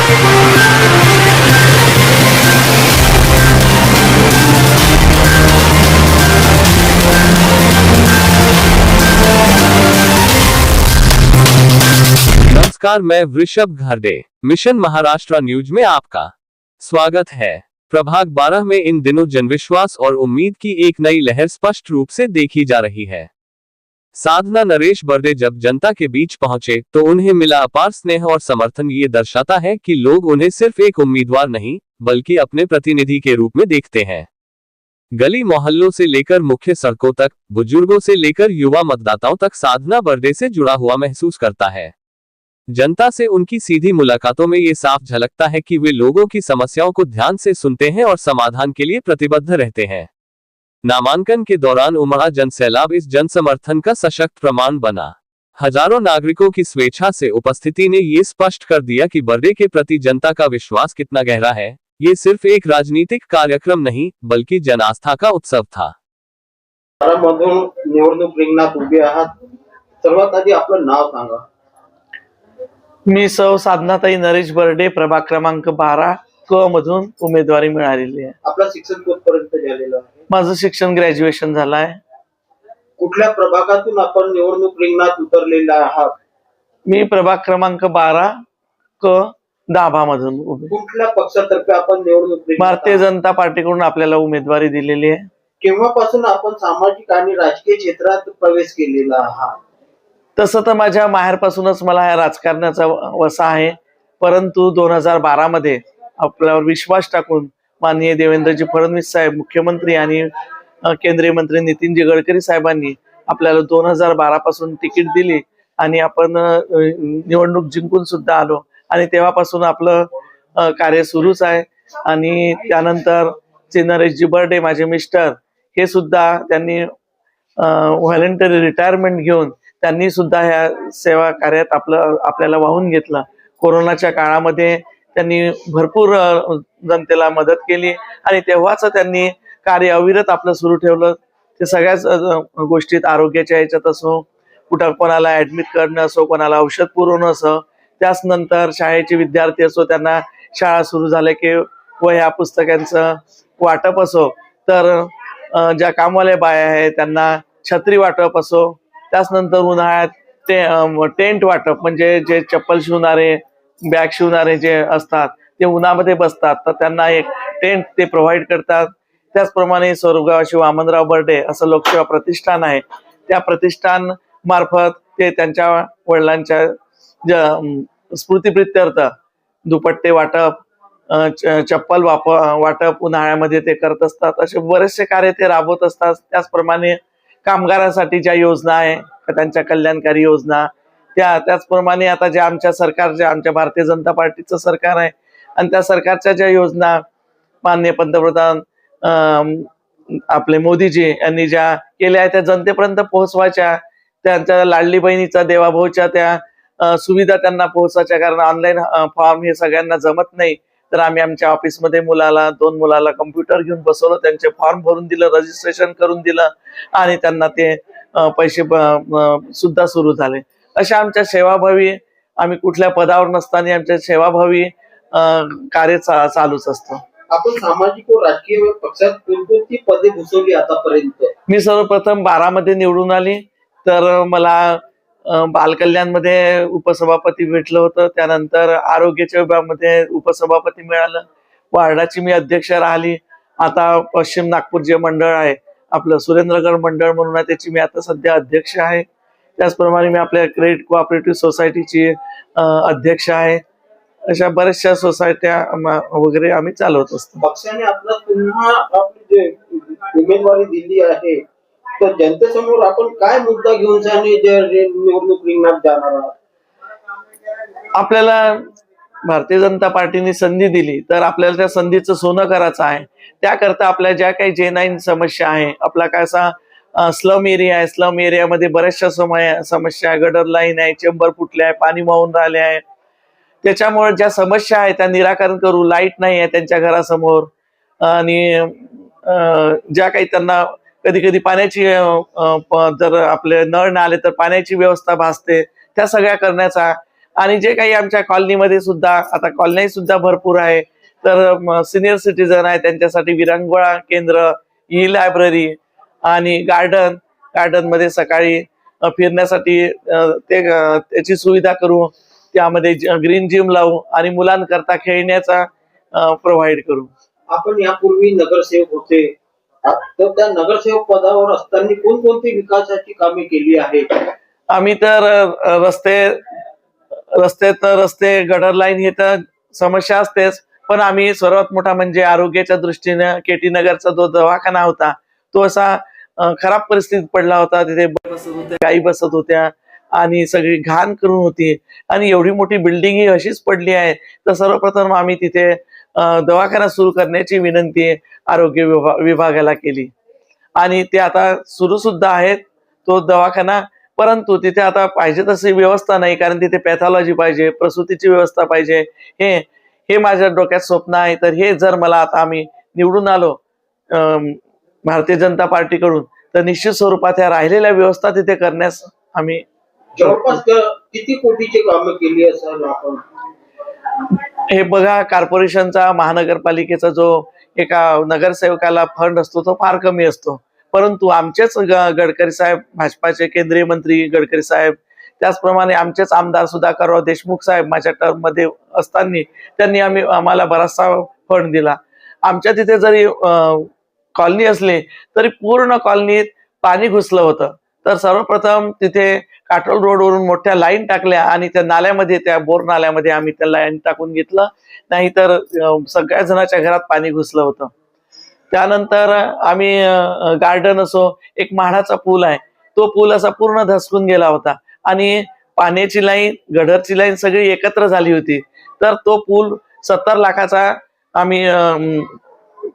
नमस्कार, मैं वृषभ घरडे मिशन महाराष्ट्र न्यूज में आपका स्वागत है। प्रभाग 12 में इन दिनों जनविश्वास और उम्मीद की एक नई लहर स्पष्ट रूप से देखी जा रही है। साधना नरेश बर्दे जब जनता के बीच पहुंचे तो उन्हें मिला अपार स्नेह और समर्थन। ये दर्शाता है कि लोग उन्हें सिर्फ एक उम्मीदवार नहीं बल्कि अपने प्रतिनिधि के रूप में देखते हैं। गली मोहल्लों से लेकर मुख्य सड़कों तक, बुजुर्गों से लेकर युवा मतदाताओं तक साधना बर्दे से जुड़ा हुआ महसूस करता है। जनता से उनकी सीधी मुलाकातों में ये साफ झलकता है कि वे लोगों की समस्याओं को ध्यान से सुनते हैं और समाधान के लिए प्रतिबद्ध रहते हैं। नामांकन के दौरान उमड़ा जनसैलाब इस जनसमर्थन का सशक्त प्रमाण बना। हजारों नागरिकों की स्वेच्छा से उपस्थिति ने ये स्पष्ट कर दिया कि बर्दे के प्रति जनता का विश्वास कितना गहरा है। ये सिर्फ एक राजनीतिक कार्यक्रम नहीं बल्कि जन आस्था का उत्सव था। निवडणूक रिंगणात उभे आहात, सर्वात आधी आपलं नाव सांगा। मी सौ साधनाताई नरेश बर्डे, प्रभाग क्रमांक 12 क मधून उमेदवारी मिळालेली आहे। आपलं शिक्षण कुठपर्यंत झालेलं आहे? माझं शिक्षण ग्रॅज्युएशन झालं आहे। कुठल्या प्रभागातून आपण निवडणूक रिंगणात उतरलेला आहात? मी प्रभाग क्रमांक 12 क दाभा मधून उभे। कुठल्या पक्षातर्फे आपण निवडणूक रिंगणात? भारतीय जनता पार्टीकडून आपल्याला उमेदवारी दिलेली आहे। केव्हापासून आपण सामाजिक आणि राजकीय क्षेत्रात प्रवेश केलेला आहात? तसं तर माझ्या माहेरपासूनच मला या राजकारणाचा वसा आहे, परंतु 2012 मध्ये आपल्यावर विश्वास टाकून माननीय देवेंद्रजी फडणवीस साहेब मुख्यमंत्री आणि केंद्रीय मंत्री नितीनजी गडकरी साहेबांनी आपल्याला 2012 पासून तिकीट दिली आणि आपण निवडणूक जिंकून सुद्धा आलो आणि तेव्हापासून आपलं कार्य सुरूच आहे। आणि त्यानंतर नरेशजी बर्डे माझे मिस्टर हे सुद्धा त्यांनी व्हॉलंटरी रिटायरमेंट घेऊन त्यांनी सुद्धा ह्या सेवा कार्यात आपल्याला वाहून घेतलं। कोरोनाच्या काळामध्ये त्यांनी भरपूर जनतेला मदत केली आणि तेव्हाच त्यांनी कार्य अविरत आपलं सुरू ठेवलं। ते सगळ्याच गोष्टीत आरोग्याच्या ह्याच्यात असो, कुठं कोणाला ऍडमिट करणं असो, कोणाला औषध पुरवणं असो, त्याच नंतर शाळेचे विद्यार्थी असो त्यांना शाळा सुरू झाल्या की वह्या पुस्तकांचं वाटप असो, तर ज्या कामवाल्या बाया आहेत त्यांना छत्री वाटप असो, त्याच नंतर उन्हाळ्यात ते टेंट वाटप म्हणजे जे चप्पल शिवणारे, बॅग शिवणारे जे असतात ते उन्हामध्ये बसतात तर त्यांना एक टेंट ते प्रोव्हाइड करतात। त्याचप्रमाणे स्वर्गवासी वामनराव बर्डे असं लोकसेवा प्रतिष्ठान आहे, त्या प्रतिष्ठान मार्फत ते त्यांच्या वडिलांच्या स्मृतिप्रित्यर्थ दुपट्टे वाटप, चप्पल वाटप उन्हाळ्यामध्ये ते करत असतात। असे बरेचसे कार्य ते राबवत असतात। त्याचप्रमाणे कामगारांसाठी ज्या योजना आहे त्यांच्या कल्याणकारी योजना त्याचप्रमाणे आता ज्या आमच्या सरकारच्या आमच्या भारतीय जनता पार्टीचं सरकार आहे आणि त्या सरकारच्या ज्या योजना माननीय पंतप्रधान आपले मोदीजी यांनी ज्या केल्या आहेत त्या जनतेपर्यंत पोहोचवायच्या, त्यांच्या लाडली बहिणीचा देवाभाऊच्या त्या सुविधा त्यांना पोहोचायच्या। कारण ऑनलाईन फॉर्म हे सगळ्यांना जमत नाही, तर आम्ही आमच्या ऑफिसमध्ये दोन मुलाला कम्प्युटर घेऊन बसवलं, त्यांचे फॉर्म भरून दिलं, रजिस्ट्रेशन करून दिलं आणि त्यांना ते पैसे सुद्धा सुरू झाले। अशा आमच्या सेवाभावी आम्ही कुठल्या पदावर नसताना आमच्या सेवाभावी कार्य चालूच असतं। आपण सामाजिक व राजकीय पक्षात कोणती पदे भूषवली आतापर्यंत? मी सर्वप्रथम 12 मध्ये निवडून आली, तर मला बालकल्याण मध्ये उपसभापती भेटलं होतं, त्यानंतर आरोग्याच्या विभागामध्ये उपसभापती मिळालं, वार्डाची मी अध्यक्ष राहिली। आता पश्चिम नागपूर जे मंडळ आहे आपलं सुरेंद्रगड मंडळ म्हणून आहे, त्याची मी आता सध्या अध्यक्ष आहे। त्याचप्रमाणे मी आपल्या क्रेडिट कोऑपरेटिव्ह सोसायटीची अध्यक्ष आहे। अशा बऱ्याचशा सोसायट्या वगैरे आम्ही चालवत असतो। पक्षाने आपला पुन्हा आपली जे उमेदवारी दिली आहे तर जनतेसमोर आपण काय मुद्दा घेऊन निवडणूक रिंगणात जाणार आहात? आपल्याला भारतीय जनता पार्टीने संधी दिली तर आपल्याला त्या संधीचं सोनं करायचं आहे। त्याकरता आपल्या ज्या काही J9 समस्या आहे, आपला कसा स्लम एरिया आहे, स्लम एरियामध्ये बऱ्याचशा समस्या आहे, गटर लाईन आहे, चेंबर फुटले आहे, पाणी वाहून राहिले आहे, त्याच्यामुळे ज्या समस्या आहेत त्या निराकरण करू। लाईट नाही आहे त्यांच्या घरासमोर आणि ज्या काही त्यांना कधी कधी पाण्याची जर आपले नळ ना आले तर पाण्याची व्यवस्था भासते, त्या सगळ्या करण्याचा आणि जे काही आमच्या कॉलनीमध्ये सुद्धा आता कॉलनी सुद्धा भरपूर आहे, तर सिनियर सिटीजन आहे त्यांच्यासाठी विरंगुळा केंद्र, ई लायब्ररी आणि गार्डन मध्ये सकाळी फिरण्यासाठी त्याची सुविधा करू, त्यामध्ये ग्रीन जिम लावू आणि मुलांकरता खेळण्याचा प्रोव्हाइड करू. आपण यापूर्वी नगरसेवक होते, तर त्या नगरसेवक पदावर असताना कोणकोणती विकासाची कामे केली आहेत? आम्ही तर रस्ते गटर लाईन हे तर समस्या असतेच, पण आम्ही सर्वात मोठा म्हणजे आरोग्याच्या दृष्टीने केटी नगरचा जो दवाखाना होता तो असा खराब परिस्थितीत पडला होता. तिथे बसत होत्या, गायी बसत होत्या आणि सगळी घाण करून होती आणि एवढी मोठी बिल्डिंग ही अशीच पडली आहे. तर सर्वप्रथम आम्ही तिथे दवाखाना सुरू करण्याची विनंती आरोग्य विभागाला केली आणि ते आता सुरू सुद्धा आहेत तो दवाखाना. परंतु तिथे आता पाहिजे तशी व्यवस्था नाही, कारण तिथे पॅथॉलॉजी पाहिजे, प्रसूतीची व्यवस्था पाहिजे. हे माझ्या डोक्यात स्वप्न आहे. तर हे जर मला आता आम्ही निवडून आलो भारतीय जनता पार्टीकडून, तर निश्चित स्वरूपात ह्या राहिलेल्या व्यवस्था तिथे करण्यास आम्ही जवळपास किती कोटीची कामं केली असेल आपण? हे बघा, कॉर्पोरेशनचा महानगरपालिकेचा जो एका नगरसेवकाला फंड असतो तो फार कमी असतो, परंतु आमचेच गडकरी साहेब, भाजपाचे केंद्रीय मंत्री गडकरी साहेब, त्याचप्रमाणे आमचेच आमदार सुधाकरराव देशमुख साहेब माझ्या टर्म मध्ये असताना त्यांनी आम्हाला बराचसा फंड दिला. आमच्या तिथे जरी कॉलनी असली तरी पूर्ण कॉलनीत पाणी घुसलं होतं. तर सर्वप्रथम तिथे काटोल रोडवरून मोठ्या लाईन टाकल्या आणि त्या नाल्यामध्ये, त्या बोर नाल्यामध्ये आम्ही त्या लाईन टाकून घेतलं, नाहीतर सगळ्या जणांच्या घरात पाणी घुसलं होतं. त्यानंतर आम्ही गार्डन असो, एक म्हाडाचा पूल आहे, तो पूल असा पूर्ण धसकून गेला होता आणि पाण्याची लाईन, गडरची लाईन सगळी एकत्र झाली होती. तर तो पूल 70 लाखाचा आम्ही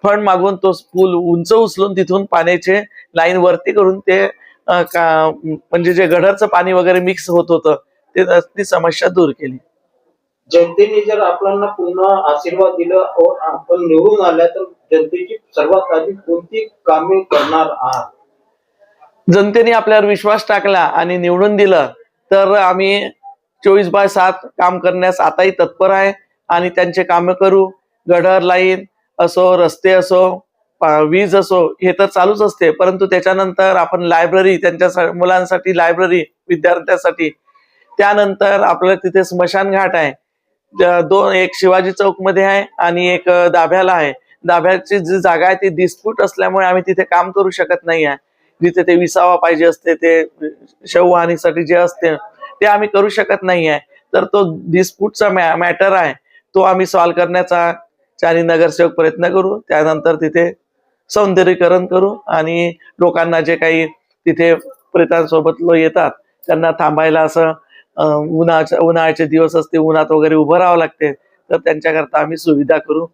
फंड मागून तो पूल उंच उचलून तिथून पाण्याचे लाईन वरती करून ते म्हणजे जे गडरचं पाणी वगैरे मिक्स होत होतं ती समस्या दूर केली. जनतेने जर आपल्याला पुन्हा आशीर्वाद दिला और आपण निवडून आल्या तर जनतेची सर्वात आधी कोणती कामे करणार आहात? जनतेने आपल्यावर विश्वास टाकला आणि निवडून दिलं तर आम्ही 24/7 काम करण्यास आताही तत्पर आहे आणि त्यांचे कामं करू. गडर लाईन असो, रस्ते असो, वीज असो, हे तर चालूच असते, परंतु त्याच्यानंतर आपण लायब्ररी, त्यांच्या मुलांसाठी लायब्ररी, विद्यार्थ्यांसाठी. त्यानंतर आपलं तिथे स्मशान घाट आहे, एक शिवाजी चौक मध्ये आहे आणि एक दाभ्याला आहे. दाभ्याची जी जागा आहे ती डिस्प्यूट असल्यामुळे आम्ही तिथे काम करू शकत नाही आहे. जिथे ते विसावा पाहिजे असते, ते शववाहनीसाठी जे असते ते आम्ही करू शकत नाही आहे. तर तो डिस्प्यूटचा मॅटर आहे, तो आम्ही सॉल्व्ह करण्याचा चारी नगरसेवक प्रयत्न करू. त्यानंतर तिथे सौंदर्यीकरण करू आणि लोकांना जे काही तिथे प्रेतांसोबत येतात त्यांना थांबायला असं उन्हाळ्याचे दिवस असते, उन्हात वगैरे उभं राहावं लागते, तर त्यांच्याकरता आम्ही सुविधा करू.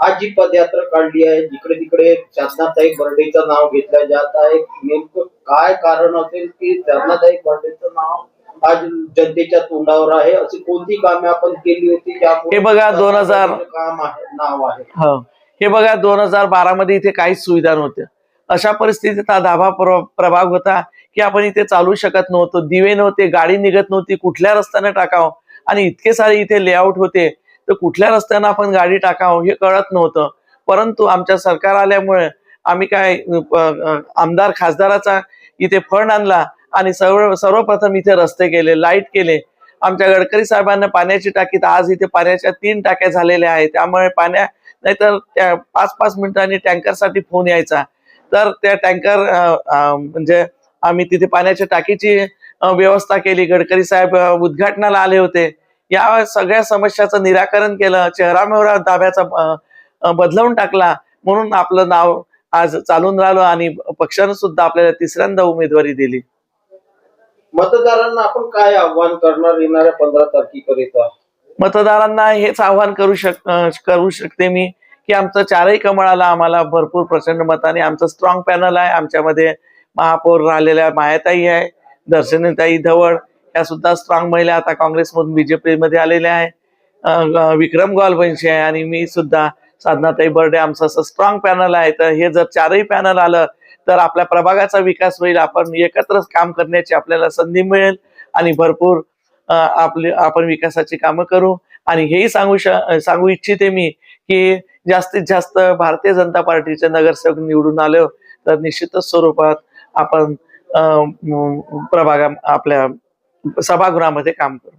आज जी पदयात्रा काढली आहे, जिकडे तिकडे शासनाताई बर्डेचं नाव घेतलं जात आहे, नेमकं काय कारण असेल की शासनाताई बर्डेचं नाव आज जनतेच्या तोंडावर आहे? अशी कोणती कामे आपण केली होती हे बघा, 2000 काम आहे, नाव आहे? हो, हे बघा, 2012 मध्ये इथे काहीच सुविधा नव्हत्या. अशा परिस्थितीत हा धाबा प्रभाग होता की आपण इथे चालू शकत नव्हतो, दिवे नव्हते, गाडी निघत नव्हती, कुठल्या रस्त्याने टाकावं आणि इतके सारे इथे लेआउट होते, तर कुठल्या रस्त्याने आपण गाडी टाकावं हे कळत नव्हतं. परंतु आमच्या सरकार आल्यामुळे आम्ही काय आमदार खासदाराचा इथे फंड आणला आणि सर्वप्रथम इथे रस्ते केले, लाईट केले. आमच्या गडकरी साहेबांना पाण्याची टाकी, तर आज इथे पाण्याच्या 3 टाक्या झालेल्या आहेत. त्यामुळे नाहीतर त्या 5-5 मिनिटांनी टँकरसाठी फोन यायचा, तर त्या टँकर म्हणजे आम्ही तिथे पाण्याच्या टाकीची व्यवस्था केली. गडकरी साहेब उद्घाटनाला आले होते. या सगळ्या समस्याचं निराकरण केलं, चेहरामेहरा दाब्याचा बदलवून टाकला, म्हणून आपलं नाव आज चालून राहिलं आणि पक्षानं सुद्धा आपल्याला 3ऱ्यांदा उमेदवारी दिली. मतदारांना आपण काय आव्हान करणार येणाऱ्या 15 तारखेकरिता? मतदारांना हेच आव्हान करू शकते मी की आमचं 4ही कमळाला आम्हाला भरपूर प्रचंड मताने, आमचं स्ट्रॉंग पॅनल आहे. आमच्यामध्ये महापौर राहिलेल्या मायाताई आहे, दर्शनीताई धवळ, या सुद्धा स्ट्रॉंग महिला आता काँग्रेसमधून बीजेपी मध्ये आलेल्या आहे. विक्रम गोलवंशी आहे आणि मी सुद्धा, साधनाताई बर्डे, आमचं असं स्ट्रॉंग पॅनल आहे. तर हे जर 4ही पॅनल आलं तर आपल्या प्रभागाचा विकास होईल, आपण एकत्र काम करण्याची आपल्याला संधी मिळेल आणि भरपूर आपण विकासाची कामं करू. आणि हेही सांगू इच्छिते मी की जास्तीत जास्त भारतीय जनता पार्टीचे नगरसेवक निवडून आले तर निश्चितच स्वरूपात आपण आपल्या सभागृहामध्ये काम करू.